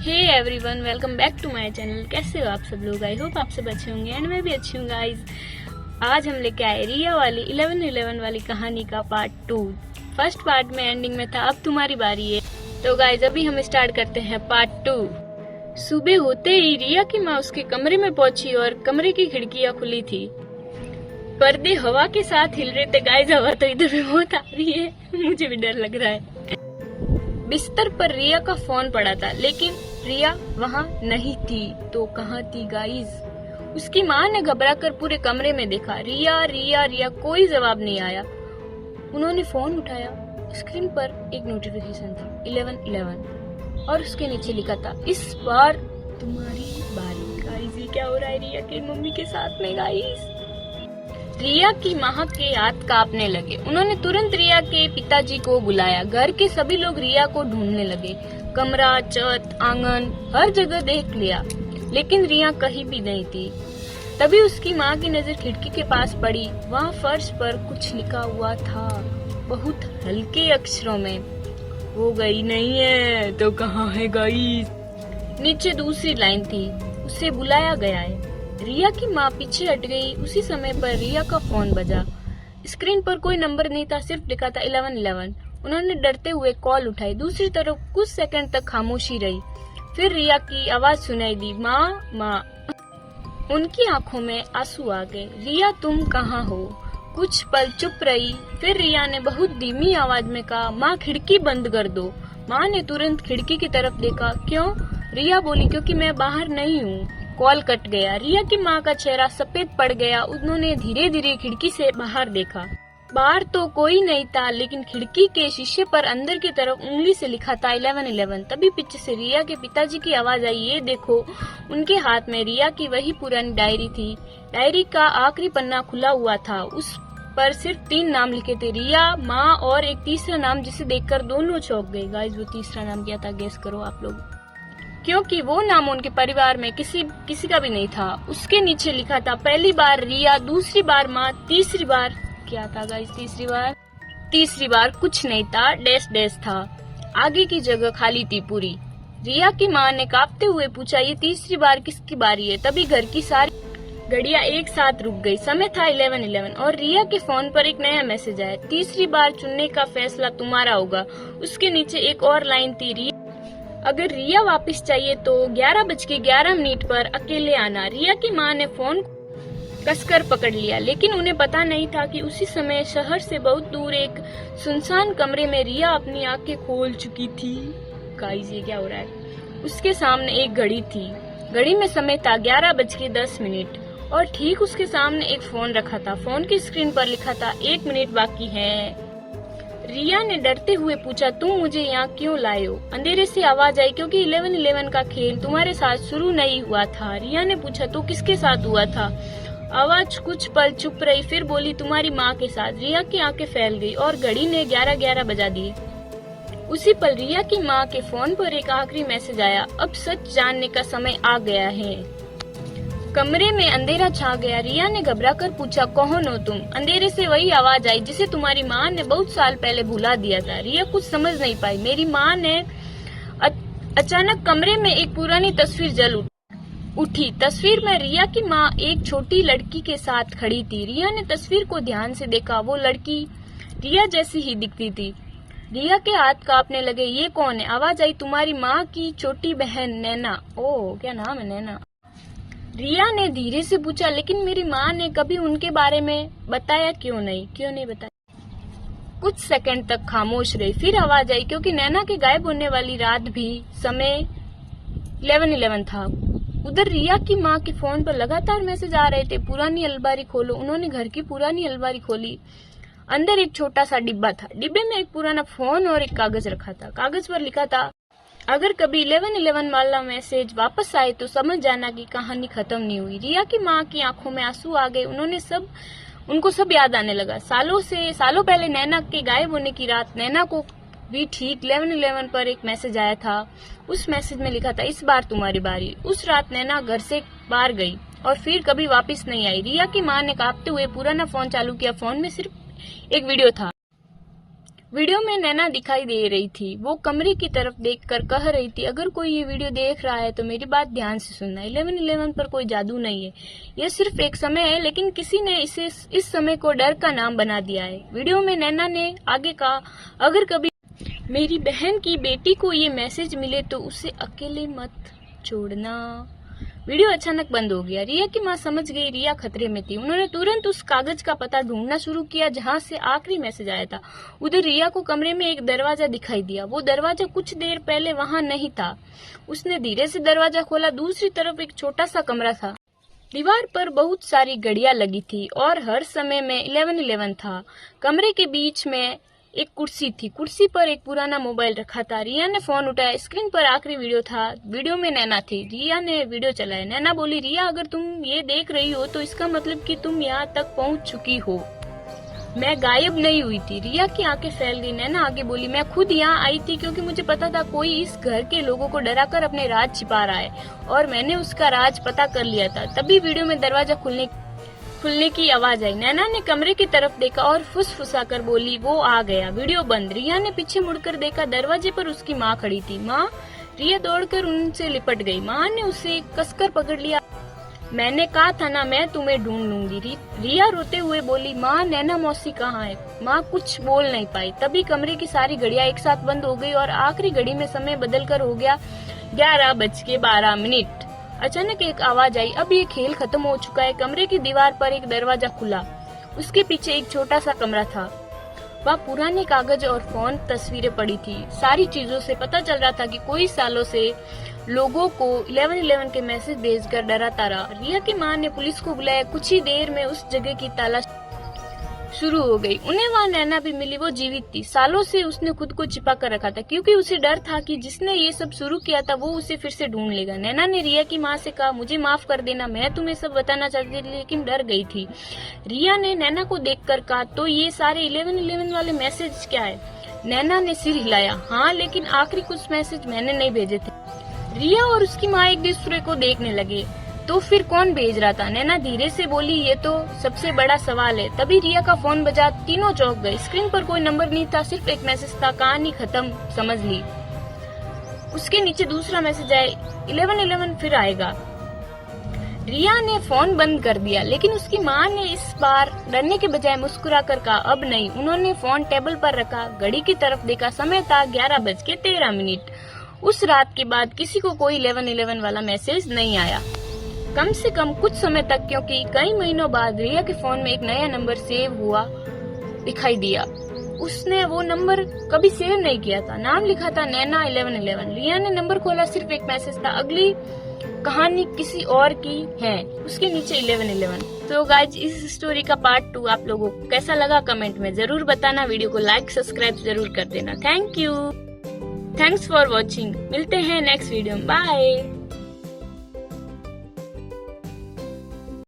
Hey everyone, welcome back to my channel. कैसे हो आप सब लोग? आई होप आप सब अच्छे होंगे एंड मैं भी अच्छी हूँ गाइज। आज हम लेके आए रिया वाली 11-11 वाली कहानी का पार्ट 2। फर्स्ट पार्ट में एंडिंग में था, अब तुम्हारी बारी है। तो गाइज अभी हम स्टार्ट करते हैं पार्ट 2। सुबह होते ही रिया की माँ उसके कमरे में पहुंची और कमरे की खिड़कियां खुली थी। पर्दे हवा के साथ हिल रहे थे। गाइज हवा तो इधर भी बहुत आ रही है, मुझे भी डर लग रहा है। बिस्तर पर रिया का फोन पड़ा था, लेकिन रिया वहाँ नहीं थी। तो कहाँ थी गाइज? उसकी माँ ने घबराकर पूरे कमरे में देखा। रिया रिया रिया, कोई जवाब नहीं आया। उन्होंने फोन उठाया। स्क्रीन पर एक नोटिफिकेशन था, 11-11, और उसके नीचे लिखा था, इस बार तुम्हारी बारी। गाइज ये क्या हो रहा है रिया की मम्मी के साथ में? गाइज रिया की माँ के हाथ कांपने लगे। उन्होंने तुरंत रिया के पिताजी को बुलाया। घर के सभी लोग रिया को ढूंढने लगे। कमरा, छत, आंगन, हर जगह देख लिया, लेकिन रिया कहीं भी नहीं थी। तभी उसकी माँ की नजर खिड़की के पास पड़ी। वहाँ फर्श पर कुछ लिखा हुआ था, बहुत हल्के अक्षरों में। वो गई नहीं है तो कहाँ है गाइस? नीचे दूसरी लाइन थी, उसे बुलाया गया है। रिया की माँ पीछे हट गई। उसी समय पर रिया का फोन बजा। स्क्रीन पर कोई नंबर नहीं था, सिर्फ लिखा था 11-11। उन्होंने डरते हुए कॉल उठाई। दूसरी तरफ कुछ सेकंड तक खामोशी रही। फिर रिया की आवाज सुनाई दी, माँ माँ। उनकी आंखों में आंसू आ गए। रिया तुम कहाँ हो? कुछ पल चुप रही। फिर रिया ने बहुत धीमी आवाज में कहा, माँ खिड़की बंद कर दो। माँ ने तुरंत खिड़की की तरफ देखा। क्यों? रिया बोली, क्योंकि मैं बाहर नहीं हूँ। कॉल कट गया। रिया की माँ का चेहरा सफेद पड़ गया। उन्होंने धीरे धीरे खिड़की से बाहर देखा। बाहर तो कोई नहीं था, लेकिन खिड़की के शीशे पर अंदर की तरफ उंगली से लिखा था 11-11। तभी पीछे से रिया के पिताजी की आवाज आई, ये देखो। उनके हाथ में रिया की वही पुरानी डायरी थी। डायरी का आखिरी पन्ना खुला हुआ था। उस पर सिर्फ 3 नाम लिखे थे, रिया, माँ और एक तीसरा नाम, जिसे देखकर दोनों चौंक गए। गाइस वो तीसरा नाम क्या था? गेस करो आप लोग, क्योंकि वो नाम उनके परिवार में किसी का भी नहीं था। उसके नीचे लिखा था, पहली बार रिया, दूसरी बार माँ, तीसरी बार क्या था गाइस? तीसरी बार कुछ नहीं था, डैश डैश था। आगे की जगह खाली थी पूरी। रिया की माँ ने कांपते हुए पूछा, ये तीसरी बार किसकी बारी है? तभी घर की सारी घड़ियां एक साथ रुक गई। समय था 11-11 और रिया के फोन पर एक नया मैसेज आया, तीसरी बार चुनने का फैसला तुम्हारा होगा। उसके नीचे एक और लाइन थी, रिया अगर रिया वापस चाहिए तो 11:11 पर अकेले आना। रिया की माँ ने फोन कसकर पकड़ लिया, लेकिन उन्हें पता नहीं था कि उसी समय शहर से बहुत दूर एक सुनसान कमरे में रिया अपनी आंखें खोल चुकी थी। गाइस ये क्या हो रहा है? उसके सामने एक घड़ी थी। घड़ी में समय था 11:10 और ठीक उसके सामने एक फोन रखा था। फोन की स्क्रीन पर लिखा था, 1 मिनट बाकी है। रिया ने डरते हुए पूछा, तुम मुझे यहाँ क्यों लाए हो? अंधेरे से आवाज आई, क्योंकि 11-11 का खेल तुम्हारे साथ शुरू नहीं हुआ था। रिया ने पूछा, तो किसके साथ हुआ था? आवाज कुछ पल चुप रही, फिर बोली, तुम्हारी माँ के साथ। रिया की आंखें फैल गई और घड़ी ने 11-11 बजा दिए। उसी पल रिया की माँ के फोन पर एक आखिरी मैसेज आया, अब सच जानने का समय आ गया है। कमरे में अंधेरा छा गया। रिया ने घबराकर पूछा, कौन हो तुम? अंधेरे से वही आवाज आई जिसे तुम्हारी माँ ने बहुत साल पहले भुला दिया था। रिया कुछ समझ नहीं पाई। मेरी माँ ने अचानक कमरे में एक पुरानी तस्वीर जल उठी। तस्वीर में रिया की माँ एक छोटी लड़की के साथ खड़ी थी। रिया ने तस्वीर को ध्यान से देखा। वो लड़की रिया जैसी ही दिखती थी। रिया के हाथ कांपने लगे। ये कौन है? आवाज आई, तुम्हारी माँ की छोटी बहन नैना। ओह, क्या नाम है नैना? रिया ने धीरे से पूछा, लेकिन मेरी माँ ने कभी उनके बारे में बताया क्यों नहीं बताया? कुछ सेकंड तक खामोश रही। फिर आवाज आई, क्योंकि नैना के गायब होने वाली रात भी समय 11-11 था। उधर रिया की माँ के फोन पर लगातार मैसेज आ रहे थे, पुरानी अलमारी खोलो। उन्होंने घर की पुरानी अलमारी खोली। अंदर एक छोटा सा डिब्बा था। डिब्बे में एक पुराना फोन और एक कागज रखा था। कागज पर लिखा था, अगर कभी 11-11 वाला मैसेज वापस आए तो समझ जाना कि कहानी खत्म नहीं हुई। रिया की माँ की आंखों में आंसू आ गए। उनको सब याद आने लगा। सालों पहले नैना के गायब होने की रात नैना को भी ठीक 11-11 पर एक मैसेज आया था। उस मैसेज में लिखा था, इस बार तुम्हारी बारी। उस रात नैना घर से बाहर गई और फिर कभी वापस नहीं आई। रिया की माँ ने कांपते हुए पुराना फोन चालू किया। फोन में सिर्फ एक वीडियो था। वीडियो में नैना दिखाई दे रही थी। वो कमरे की तरफ देखकर कह रही थी, अगर कोई ये वीडियो देख रहा है तो मेरी बात ध्यान से सुनना। 1111 पर कोई जादू नहीं है, यह सिर्फ एक समय है, लेकिन किसी ने इस समय को डर का नाम बना दिया है। वीडियो में नैना ने आगे कहा, अगर कभी मेरी बहन की बेटी को ये मैसेज मिले तो उसे अकेले मत छोड़ना। वीडियो अचानक बंद हो गया। रिया की माँ समझ गई रिया खतरे में थी। उन्होंने तुरंत उस कागज का पता ढूंढना शुरू किया जहाँ से आखिरी मैसेज आया था। उधर रिया को कमरे में एक दरवाजा दिखाई दिया। वो दरवाजा कुछ देर पहले वहाँ नहीं था। उसने धीरे से दरवाजा खोला। दूसरी तरफ एक छोटा सा कमरा था। दीवार पर बहुत सारी घड़ियां लगी थी और हर समय में 1111 था। कमरे के बीच में एक कुर्सी थी। कुर्सी पर एक पुराना मोबाइल रखा था। रिया ने फोन उठाया। स्क्रीन पर आखिरी वीडियो था। वीडियो में नैना थी। रिया ने वीडियो चलाया। नैना बोली, रिया अगर तुम ये देख रही हो तो इसका मतलब कि तुम यहाँ तक पहुँच चुकी हो। मैं गायब नहीं हुई थी। रिया की आंखें फैल गई। नैना आगे बोली, मैं खुद यहाँ आई थी क्योंकि मुझे पता था कोई इस घर के लोगों को डराकर अपने राज छिपा रहा है और मैंने उसका राज पता कर लिया था। तभी वीडियो में दरवाजा खुलने की आवाज आई। नैना ने कमरे की तरफ देखा और फुसफुसाकर बोली, वो आ गया। वीडियो बंद। रिया ने पीछे मुड़कर देखा। दरवाजे पर उसकी माँ खड़ी थी। माँ। रिया दौड़कर उनसे लिपट गई। माँ ने उसे कसकर पकड़ लिया। मैंने कहा था ना, मैं तुम्हें ढूंढ लूंगी। रिया रोते हुए बोली, माँ नैना मौसी कहाँ है। माँ कुछ बोल नहीं पाई। तभी कमरे की सारी घड़ियां एक साथ बंद हो गई और आखिरी घड़ी में समय बदलकर हो गया 11:12। अचानक एक आवाज आई, अब ये खेल खत्म हो चुका है। कमरे की दीवार पर एक दरवाजा खुला। उसके पीछे एक छोटा सा कमरा था। वह पुराने कागज और फोन तस्वीरें पड़ी थी। सारी चीजों से पता चल रहा था कि कोई सालों से लोगों को 1111 के मैसेज भेजकर डराता रहा। रिया की माँ ने पुलिस को बुलाया। कुछ ही देर में उस जगह की तलाश शुरू हो गई। उन्हें वहाँ नैना भी मिली। वो जीवित थी। सालों से उसने खुद को छिपा कर रखा था क्योंकि उसे डर था कि जिसने ये सब शुरू किया था वो उसे फिर से ढूंढ लेगा। नैना ने रिया की माँ से कहा, मुझे माफ कर देना, मैं तुम्हें सब बताना चाहती थी लेकिन डर गई थी। रिया ने नैना को देखकर कहा, तो ये सारे 1111 वाले मैसेज क्या है? नैना ने सिर हिलाया। हाँ, लेकिन आखिरी कुछ मैसेज मैंने नहीं भेजे थे। रिया और उसकी माँ एक दूसरे को देखने लगे। तो फिर कौन भेज रहा था? नैना धीरे से बोली, ये तो सबसे बड़ा सवाल है। तभी रिया का फोन बजा। तीनों चौंक गए। स्क्रीन पर कोई नंबर नहीं था, सिर्फ एक मैसेज था, कहानी खत्म, समझ ली। उसके नीचे दूसरा मैसेज आया, 1111 फिर आएगा। रिया ने फोन बंद कर दिया, लेकिन उसकी माँ ने इस बार डरने के बजाय मुस्कुराकर कहा, अब नहीं। उन्होंने फोन टेबल पर रखा, घड़ी की तरफ देखा। समय था 11:13। उस रात के बाद किसी को कोई 1111 वाला मैसेज नहीं आया, कम से कम कुछ समय तक, क्योंकि कई महीनों बाद रिया के फोन में एक नया नंबर सेव हुआ दिखाई दिया। उसने वो नंबर कभी सेव नहीं किया था। नाम लिखा था नैना 1111। रिया ने नंबर खोला, सिर्फ एक मैसेज था, अगली कहानी किसी और की है, उसके नीचे 1111। तो गाइज, इस स्टोरी का पार्ट 2 आप लोगों को कैसा लगा कमेंट में जरूर बताना। वीडियो को लाइक सब्सक्राइब जरूर कर देना। Thank you, thanks for watching. मिलते हैं नेक्स्ट वीडियो में। बाय।